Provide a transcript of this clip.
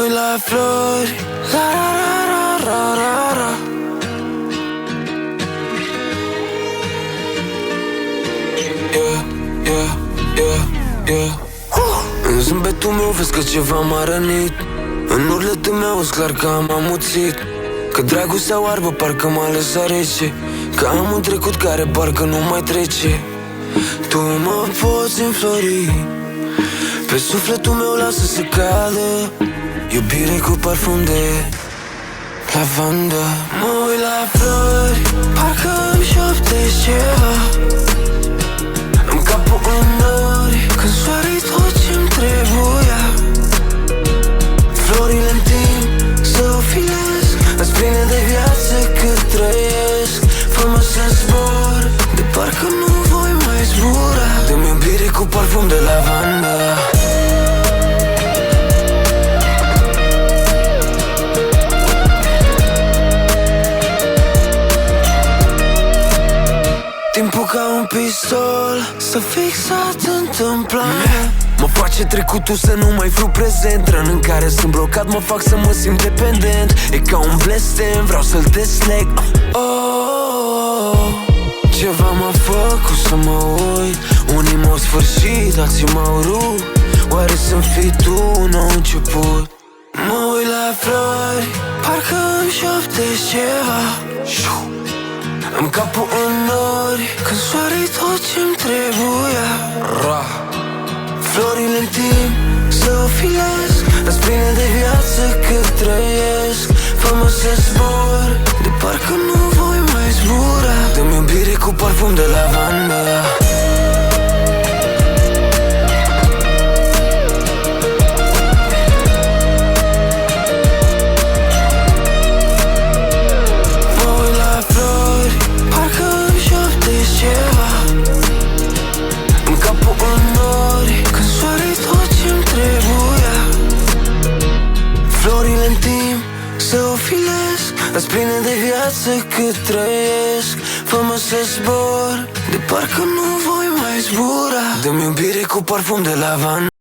uit la flori, la ra ra ra ra ra ra. Yeah, yeah, yeah, yeah. În zâmbetul meu vezi că ceva m-a rănit. În urletul meu e clar că am amuțit, că dragostea oarbă parcă m-a lăsat rece, că am un trecut care parcă nu mai trece. Tu mă poți înflori, pe sufletul meu lasă să cadă iubire cu parfum de lavandă. Mă uit la flori, parcă îmi șoptești ceva, îmi capul în nori, când soare-i tot ce-mi trebuia. Florile în timp să o filesc, îți pline de viață cât trăiesc. Fă-mă să zbor, de parcă nu voi mai zbura, dă-mi iubire cu parfum de lavandă. Timpul ca un pistol, să fixat întâmplarea. Mă face trecutul să nu mai fiu prezent. Răni în care sunt blocat mă fac să mă simt dependent. E ca un blestem, vreau să-l desleg. Ceva m-a făcut să mă uit, unii m-au sfârșit, alții m-au rupt. Oare să-mi fii tu un nou început? Mă uit la flori, parcă îmi șoptești ceva, îmi capul în nori, când soare-i tot ce-mi trebuia. Florile în timp să o filesc, îți pline de viață cât trăiesc. Fă-mă să zbor, de parcă nu voi mai zbura, dă-mi iubire cu parfum de lavandă. Îți pline de viață cât trăiesc. Fă-mă să zbor, de parcă nu voi mai zbura, dă-mi iubire cu parfum de lavandă.